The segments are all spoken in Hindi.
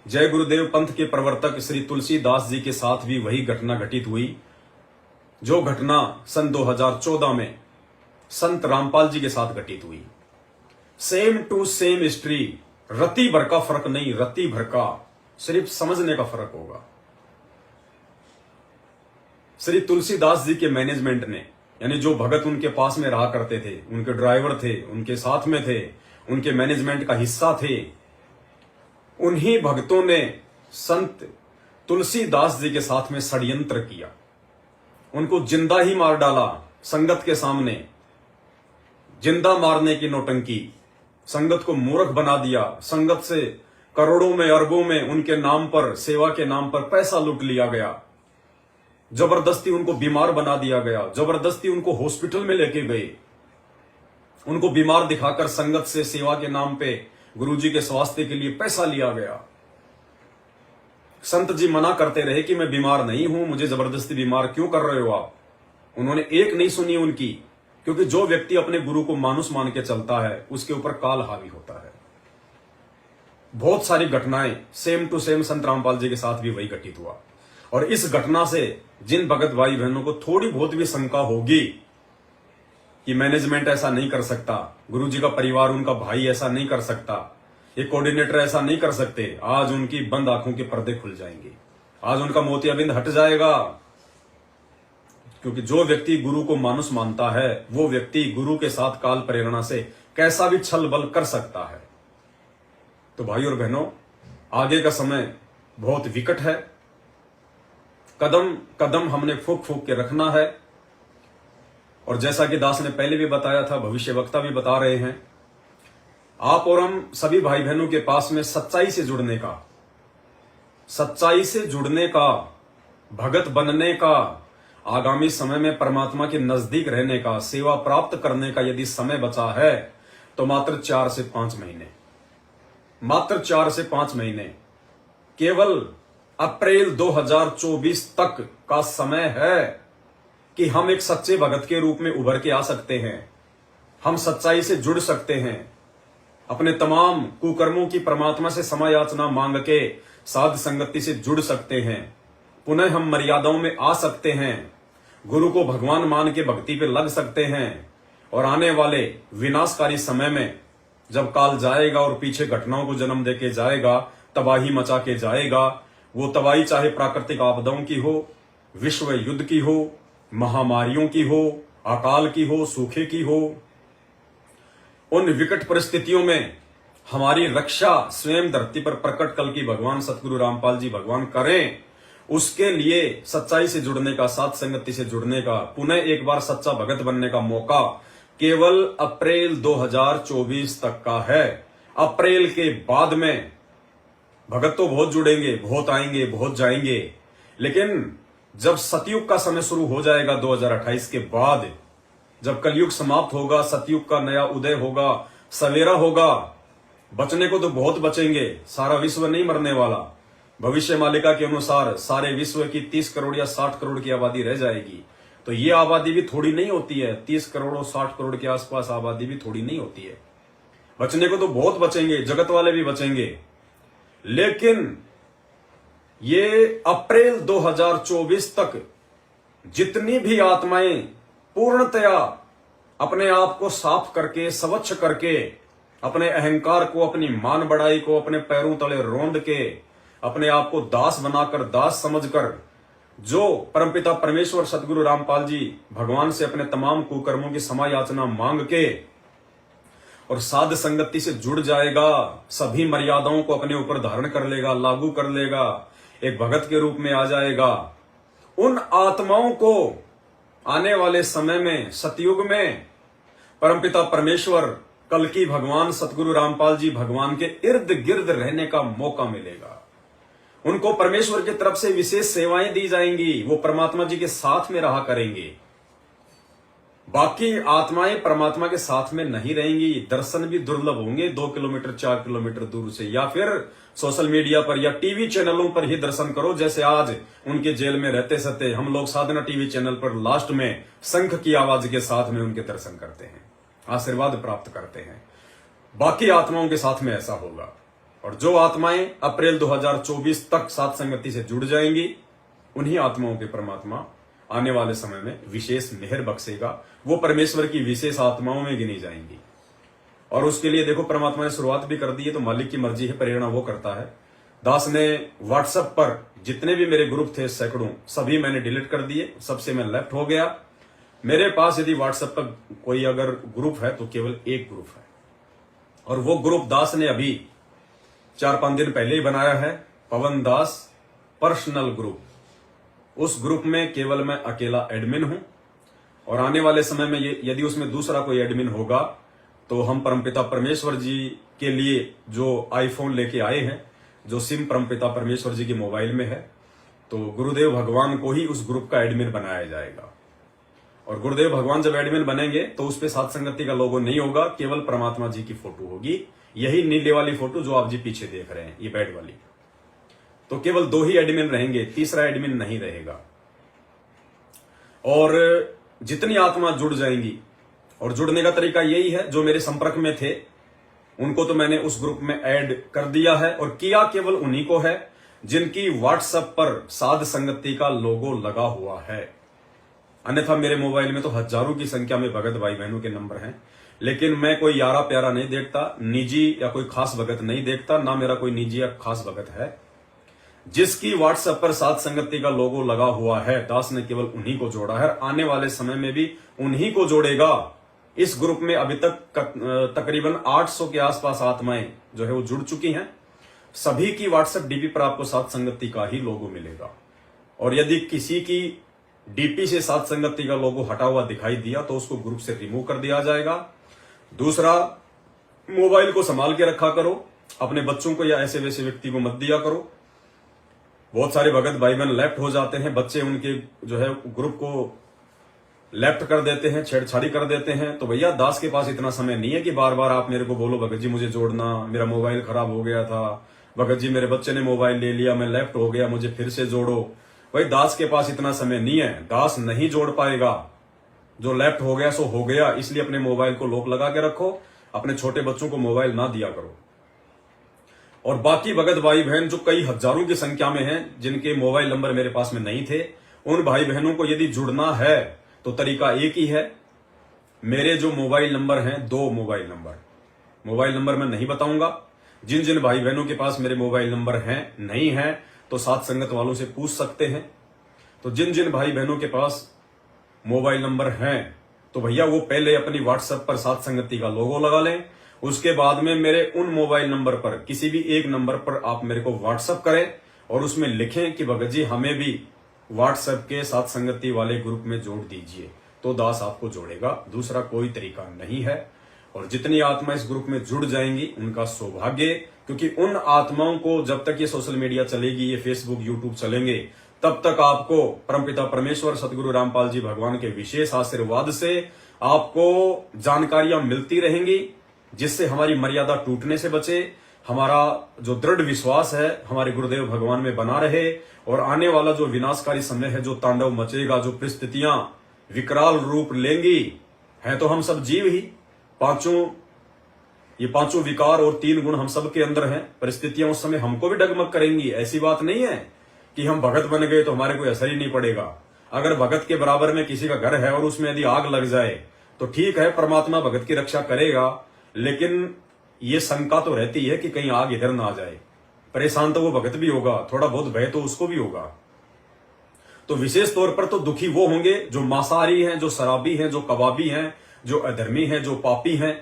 जय गुरुदेव पंथ के प्रवर्तक श्री तुलसीदास जी के साथ भी वही घटना घटित हुई जो घटना सन 2014 में संत रामपाल जी के साथ घटित हुई। सेम टू सेम हिस्ट्री, रति भर का फर्क नहीं, रति भर का, सिर्फ समझने का फर्क होगा। श्री तुलसीदास जी के मैनेजमेंट ने, यानी जो भगत उनके पास में रहा करते थे, उनके ड्राइवर थे, उनके साथ में थे, उनके मैनेजमेंट का हिस्सा थे, उन्हीं भक्तों ने संत तुलसीदास जी के साथ में षड्यंत्र किया। उनको जिंदा ही मार डाला संगत के सामने, जिंदा मारने की नौटंकी, संगत को मूर्ख बना दिया, संगत से करोड़ों में अरबों में उनके नाम पर, सेवा के नाम पर पैसा लूट लिया गया, जबरदस्ती उनको बीमार बना दिया गया, जबरदस्ती उनको हॉस्पिटल में लेके गए, उनको बीमार दिखाकर संगत से सेवा के नाम पे गुरुजी के स्वास्थ्य के लिए पैसा लिया गया। संत जी मना करते रहे कि मैं बीमार नहीं हूं, मुझे जबरदस्ती बीमार क्यों कर रहे हो आप। उन्होंने एक नहीं सुनी उनकी, क्योंकि जो व्यक्ति अपने गुरु को मानुस मान के चलता है उसके ऊपर काल हावी होता है। बहुत सारी घटनाएं सेम टू सेम संत रामपाल जी के साथ भी वही घटित हुआ। और इस घटना से जिन भगत भाई बहनों को थोड़ी बहुत भी शंका होगी कि मैनेजमेंट ऐसा नहीं कर सकता, गुरुजी का परिवार, उनका भाई ऐसा नहीं कर सकता, ये कोऑर्डिनेटर ऐसा नहीं कर सकते, आज उनकी बंद आंखों के पर्दे खुल जाएंगे, आज उनका मोतियाबिंद हट जाएगा। क्योंकि जो व्यक्ति गुरु को मानुस मानता है वो व्यक्ति गुरु के साथ काल प्रेरणा से कैसा भी छल बल कर सकता है। तो भाई और बहनों, आगे का समय बहुत विकट है, कदम कदम हमने फूक फूक के रखना है। और जैसा कि दास ने पहले भी बताया था, भविष्य वक्ता भी बता रहे हैं, आप और हम सभी भाई बहनों के पास में सच्चाई से जुड़ने का, सच्चाई से जुड़ने का, भगत बनने का, आगामी समय में परमात्मा के नजदीक रहने का, सेवा प्राप्त करने का यदि समय बचा है तो मात्र 4 से 5 महीने, मात्र 4 से 5 महीने, केवल अप्रैल 2024 तक का समय है कि हम एक सच्चे भगत के रूप में उभर के आ सकते हैं। हम सच्चाई से जुड़ सकते हैं, अपने तमाम कुकर्मों की परमात्मा से क्षमा याचना मांग के साध संगति से जुड़ सकते हैं, पुनः हम मर्यादाओं में आ सकते हैं, गुरु को भगवान मान के भक्ति पे लग सकते हैं। और आने वाले विनाशकारी समय में जब काल जाएगा और पीछे घटनाओं को जन्म देके जाएगा, तबाही मचा के जाएगा, वो तबाही चाहे प्राकृतिक आपदाओं की हो, विश्व युद्ध की हो, महामारियों की हो, अकाल की हो, सूखे की हो, उन विकट परिस्थितियों में हमारी रक्षा स्वयं धरती पर प्रकट कल की भगवान सतगुरु रामपाल जी भगवान करें। उसके लिए सच्चाई से जुड़ने का, साथ संगति से जुड़ने का, पुनः एक बार सच्चा भगत बनने का मौका केवल अप्रैल 2024 तक का है। अप्रैल के बाद में भगत तो बहुत जुड़ेंगे, बहुत आएंगे, बहुत जाएंगे, लेकिन जब सतयुग का समय शुरू हो जाएगा 2028 के बाद, जब कलयुग समाप्त होगा, सतयुग का नया उदय होगा, सवेरा होगा, बचने को तो बहुत बचेंगे, सारा विश्व नहीं मरने वाला। भविष्य मालिका के अनुसार सारे विश्व की 30 करोड़ या 60 करोड़ की आबादी रह जाएगी। तो ये आबादी भी थोड़ी नहीं होती है, 30 करोड़ और 60 करोड़ के आसपास आबादी भी थोड़ी नहीं होती है। बचने को तो बहुत बचेंगे, जगत वाले भी बचेंगे, लेकिन ये अप्रैल 2024 तक जितनी भी आत्माएं पूर्णतया अपने आप को साफ करके, स्वच्छ करके, अपने अहंकार को, अपनी मान बढ़ाई को अपने पैरों तले रौंद के, अपने आप को दास बनाकर, दास समझकर, जो परमपिता परमेश्वर सतगुरु रामपाल जी भगवान से अपने तमाम कुकर्मों की क्षमा याचना मांग के और साध संगति से जुड़ जाएगा, सभी मर्यादाओं को अपने ऊपर धारण कर लेगा, लागू कर लेगा, एक भगत के रूप में आ जाएगा, उन आत्माओं को आने वाले समय में, सतयुग में, परमपिता परमेश्वर कल की भगवान सतगुरु रामपाल जी भगवान के इर्द गिर्द रहने का मौका मिलेगा। उनको परमेश्वर की तरफ से विशेष सेवाएं दी जाएंगी, वो परमात्मा जी के साथ में रहा करेंगे। बाकी आत्माएं परमात्मा के साथ में नहीं रहेंगी, दर्शन भी दुर्लभ होंगे, 2 किलोमीटर 4 किलोमीटर दूर से, या फिर सोशल मीडिया पर या टीवी चैनलों पर ही दर्शन करो। जैसे आज उनके जेल में रहते सहते हम लोग साधना टीवी चैनल पर लास्ट में शंख की आवाज के साथ में उनके दर्शन करते हैं, आशीर्वाद प्राप्त करते हैं। बाकी आत्माओं के साथ में ऐसा होगा। और जो आत्माएं अप्रैल 2024 तक सात संगति से जुड़ जाएंगी, उन्हीं आत्माओं के परमात्मा आने वाले समय में विशेष मेहर बख्शेगा। वो परमेश्वर की विशेष आत्माओं में गिनी जाएंगी। और उसके लिए देखो परमात्मा ने शुरुआत भी कर दी है, तो मालिक की मर्जी है, प्रेरणा वो करता है। दास ने व्हाट्सएप पर जितने भी मेरे ग्रुप थे सैकड़ों, सभी मैंने डिलीट कर दिए, सबसे मैं लेफ्ट हो गया। मेरे पास यदि व्हाट्सएप पर कोई अगर ग्रुप है तो केवल एक ग्रुप है, और वो ग्रुप दास ने अभी 4-5 दिन पहले ही बनाया है, पवन दास पर्सनल ग्रुप। उस ग्रुप में केवल मैं अकेला एडमिन हूं, और आने वाले समय में यदि उसमें दूसरा कोई एडमिन होगा तो हम परमपिता परमेश्वर जी के लिए जो आईफोन लेके आए हैं, जो सिम परमपिता परमेश्वर जी के मोबाइल में है, तो गुरुदेव भगवान को ही उस ग्रुप का एडमिन बनाया जाएगा। और गुरुदेव भगवान जब एडमिन बनेंगे तो उस पे सात संगति का लोगो नहीं होगा, केवल परमात्मा जी की फोटो होगी। यही नीले वाली फोटो जो आप जी पीछे देख रहे हैं, ये बेड वाली, तो केवल 2 ही एडमिन रहेंगे, तीसरा एडमिन नहीं रहेगा। और जितनी आत्मा जुड़ जाएंगी, और जुड़ने का तरीका यही है, जो मेरे संपर्क में थे उनको तो मैंने उस ग्रुप में ऐड कर दिया है, और किया केवल उन्हीं को है जिनकी व्हाट्सएप पर साध संगति का लोगो लगा हुआ है। अन्यथा मेरे मोबाइल में तो हजारों की संख्या में भगत भाई बहनों के नंबर हैं, लेकिन मैं कोई यारा प्यारा नहीं देखता, निजी या कोई खास भगत नहीं देखता, ना मेरा कोई निजी या खास भगत है। जिसकी व्हाट्सएप पर सात संगति का लोगो लगा हुआ है, दास ने केवल उन्हीं को जोड़ा है, आने वाले समय में भी उन्हीं को जोड़ेगा। इस ग्रुप में अभी तक तकरीबन 800 के आसपास आत्माएं जो है वो जुड़ चुकी हैं। सभी की व्हाट्सएप डीपी पर आपको सात संगति का ही लोगो मिलेगा, और यदि किसी की डीपी से सात संगति का लोगो हटा हुआ दिखाई दिया तो उसको ग्रुप से रिमूव कर दिया जाएगा। दूसरा, मोबाइल को संभाल के रखा करो, अपने बच्चों को या ऐसे वैसे व्यक्ति को मत दिया करो। बहुत सारे भगत भाई बहन लेफ्ट हो जाते हैं, बच्चे उनके जो है ग्रुप को लेफ्ट कर देते हैं, छेड़छाड़ी कर देते हैं। तो भैया दास के पास इतना समय नहीं है कि बार बार आप मेरे को बोलो भगत जी मुझे जोड़ना, मेरा मोबाइल खराब हो गया था, भगत जी मेरे बच्चे ने मोबाइल ले लिया, मैं लेफ्ट हो गया, मुझे फिर से जोड़ो। भाई दास के पास इतना समय नहीं है, दास नहीं जोड़ पाएगा। जो लेफ्ट हो गया सो हो गया, इसलिए अपने मोबाइल को लॉक लगा के रखो, अपने छोटे बच्चों को मोबाइल ना दिया करो। और बाकी भगत भाई बहन जो कई हजारों की संख्या में हैं, जिनके मोबाइल नंबर मेरे पास में नहीं थे, उन भाई बहनों को यदि जुड़ना है तो तरीका एक ही है। मेरे जो मोबाइल नंबर हैं, 2 मोबाइल नंबर मैं नहीं बताऊंगा। जिन जिन भाई बहनों के पास मेरे मोबाइल नंबर हैं नहीं है तो सात संगत वालों से पूछ सकते हैं। तो जिन जिन भाई बहनों के पास मोबाइल नंबर हैं तो भैया वो पहले अपनी व्हाट्सएप पर सात संगति का लोगो लगा लें। उसके बाद में मेरे उन मोबाइल नंबर पर किसी भी एक नंबर पर आप मेरे को व्हाट्सएप करें और उसमें लिखें कि भगत जी हमें भी व्हाट्सएप के साथ संगति वाले ग्रुप में जोड़ दीजिए, तो दास आपको जोड़ेगा। दूसरा कोई तरीका नहीं है। और जितनी आत्मा इस ग्रुप में जुड़ जाएंगी उनका सौभाग्य, क्योंकि उन आत्माओं को जब तक ये सोशल मीडिया चलेगी, ये फेसबुक यूट्यूब चलेंगे, तब तक आपको परमपिता परमेश्वर सदगुरु रामपाल जी भगवान के विशेष आशीर्वाद से आपको जानकारियां मिलती रहेंगी, जिससे हमारी मर्यादा टूटने से बचे, हमारा जो दृढ़ विश्वास है हमारे गुरुदेव भगवान में बना रहे। और आने वाला जो विनाशकारी समय है, जो तांडव मचेगा, जो परिस्थितियां विकराल रूप लेंगी, हैं तो हम सब जीव ही, ये पांचों विकार और 3 गुण हम सब के अंदर हैं। परिस्थितियां उस समय हमको भी डगमग करेंगी। ऐसी बात नहीं है कि हम भगत बन गए तो हमारे कोई असर ही नहीं पड़ेगा। अगर भगत के बराबर में किसी का घर है और उसमें यदि आग लग जाए तो ठीक है, परमात्मा भगत की रक्षा करेगा, लेकिन ये शंका तो रहती है कि कहीं आग इधर ना आ जाए। परेशान तो वो भगत भी होगा, थोड़ा बहुत भय तो उसको भी होगा। तो विशेष तौर पर तो दुखी वो होंगे जो मांसाहारी हैं, जो शराबी हैं, जो कबाबी हैं, जो अधर्मी हैं, जो पापी हैं,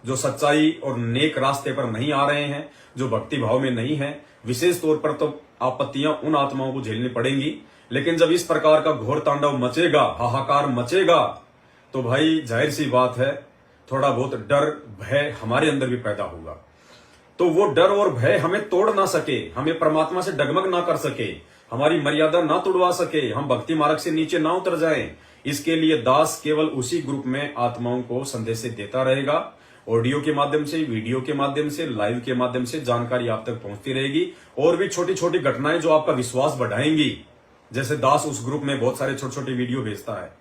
जो सच्चाई और नेक रास्ते पर नहीं आ रहे हैं, जो भक्ति भाव में नहीं है। विशेष तौर पर तो आपत्तियां उन आत्माओं को झेलनी पड़ेंगी। लेकिन जब इस प्रकार का घोर तांडव मचेगा, हाहाकार मचेगा, तो भाई जाहिर सी बात है थोड़ा बहुत डर भय हमारे अंदर भी पैदा होगा। तो वो डर और भय हमें तोड़ ना सके, हमें परमात्मा से डगमग ना कर सके, हमारी मर्यादा ना तोड़वा सके, हम भक्ति मार्ग से नीचे ना उतर जाएं, इसके लिए दास केवल उसी ग्रुप में आत्माओं को संदेश देता रहेगा। ऑडियो के माध्यम से, वीडियो के माध्यम से, लाइव के माध्यम से जानकारी आप तक पहुंचती रहेगी। और भी छोटी छोटी घटनाएं जो आपका विश्वास बढ़ाएंगी, जैसे दास उस ग्रुप में बहुत सारे छोटे छोटे वीडियो भेजता है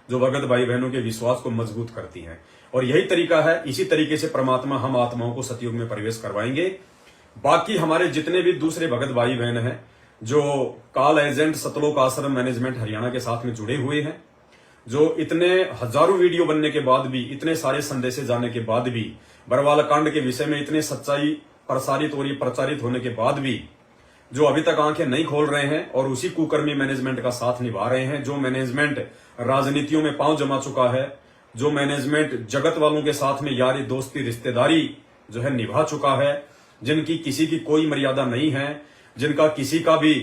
जो भगत भाई बहनों के विश्वास को मजबूत करती हैं। और यही तरीका है, इसी तरीके से परमात्मा हम आत्माओं को सतयुग में प्रवेश करवाएंगे। बाकी हमारे जितने भी दूसरे भगत भाई बहन हैं जो काल एजेंट सतलोक आश्रम मैनेजमेंट हरियाणा के साथ में जुड़े हुए हैं, जो इतने हजारों वीडियो बनने के बाद भी, इतने सारे संदेशे जाने के बाद भी, बरवाला कांड के विषय में इतनी सच्चाई प्रसारित और प्रचारित होने के बाद भी जो अभी तक आंखें नहीं खोल रहे हैं और उसी कुकर्मी मैनेजमेंट का साथ निभा रहे हैं, जो मैनेजमेंट राजनीतियों में पांव जमा चुका है, जो मैनेजमेंट जगत वालों के साथ में यारी दोस्ती रिश्तेदारी जो है निभा चुका है, जिनकी किसी की कोई मर्यादा नहीं है, जिनका किसी का भी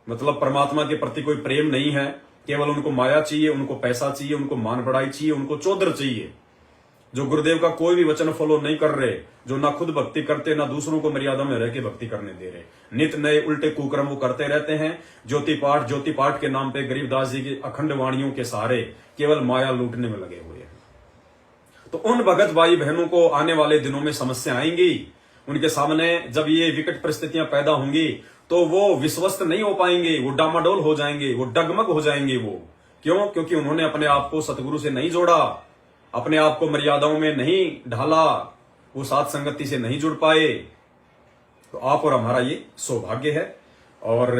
मतलब परमात्मा के प्रति कोई प्रेम नहीं है, केवल उनको माया चाहिए, उनको पैसा चाहिए, उनको मान बढ़ाई चाहिए, उनको चौधर चाहिए, जो गुरुदेव का कोई भी वचन फॉलो नहीं कर रहे, जो ना खुद भक्ति करते ना दूसरों को मर्यादा में रह के भक्ति करने दे रहे, नित नए उल्टे कुकर्म वो करते रहते हैं। ज्योति पाठ के नाम पे गरीबदास जी की अखंड वाणियों के सहारे केवल माया लूटने में लगे हुए हैं। तो उन भगत भाई बहनों को आने वाले दिनों में समस्या आएंगी, उनके सामने जब ये विकट परिस्थितियां पैदा होंगी तो वो विश्वस्त नहीं हो पाएंगे, वो डामाडोल हो जाएंगे, वो डगमग हो जाएंगे। वो क्यों? क्योंकि उन्होंने अपने आप को सतगुरु से नहीं जोड़ा, अपने आप को मर्यादाओं में नहीं ढाला, वो साथ संगति से नहीं जुड़ पाए। तो आप और हमारा ये सौभाग्य है। और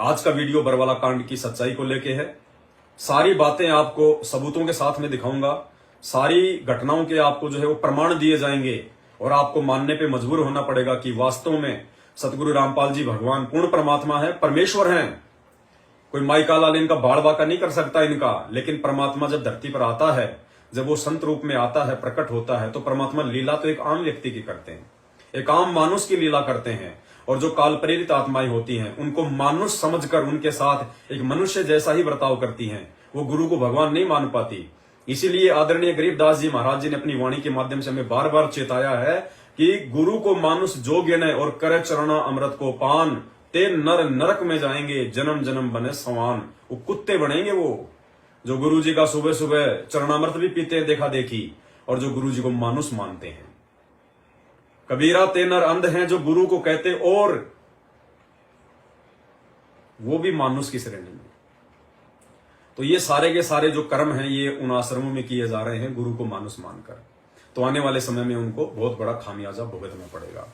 आज का वीडियो बरवाला कांड की सच्चाई को लेके है। सारी बातें आपको सबूतों के साथ में दिखाऊंगा, सारी घटनाओं के आपको जो है वो प्रमाण दिए जाएंगे और आपको मानने पे मजबूर होना पड़ेगा कि वास्तव में सतगुरु रामपाल जी भगवान पूर्ण परमात्मा है, परमेश्वर हैं। कोई माइका लाल इनका बाड़ बाका नहीं कर सकता इनका, लेकिन परमात्मा जब धरती पर आता है, जब वो संत रूप में आता है, प्रकट होता है, तो परमात्मा लीला तो एक आम व्यक्ति की करते हैं, एक आम मानुष की लीला करते हैं। और जो काल प्रेरित आत्माएं होती हैं उनको मानुष समझकर उनके साथ एक मनुष्य जैसा ही बर्ताव करती हैं, वो गुरु को भगवान नहीं मान पाती। इसीलिए आदरणीय गरीबदास जी महाराज जी ने अपनी वाणी के माध्यम से हमें बार बार चेताया है कि गुरु को मानुष जो गिने और करे चरणा अमृत को पान, ते नर नरक में जाएंगे, जन्म जन्म बने समान। वो कुत्ते बनेंगे वो जो गुरु जी का सुबह सुबह चरणामृत भी पीते हैं देखा देखी, और जो गुरु जी को मानुष मानते हैं। कबीरा ते नर अंध हैं जो गुरु को कहते, और वो भी मानुष की श्रेणी में। तो ये सारे के सारे जो कर्म हैं ये उन आश्रमों में किए जा रहे हैं गुरु को मानुष मानकर। तो आने वाले समय में उनको बहुत बड़ा खामियाजा भुगतना पड़ेगा।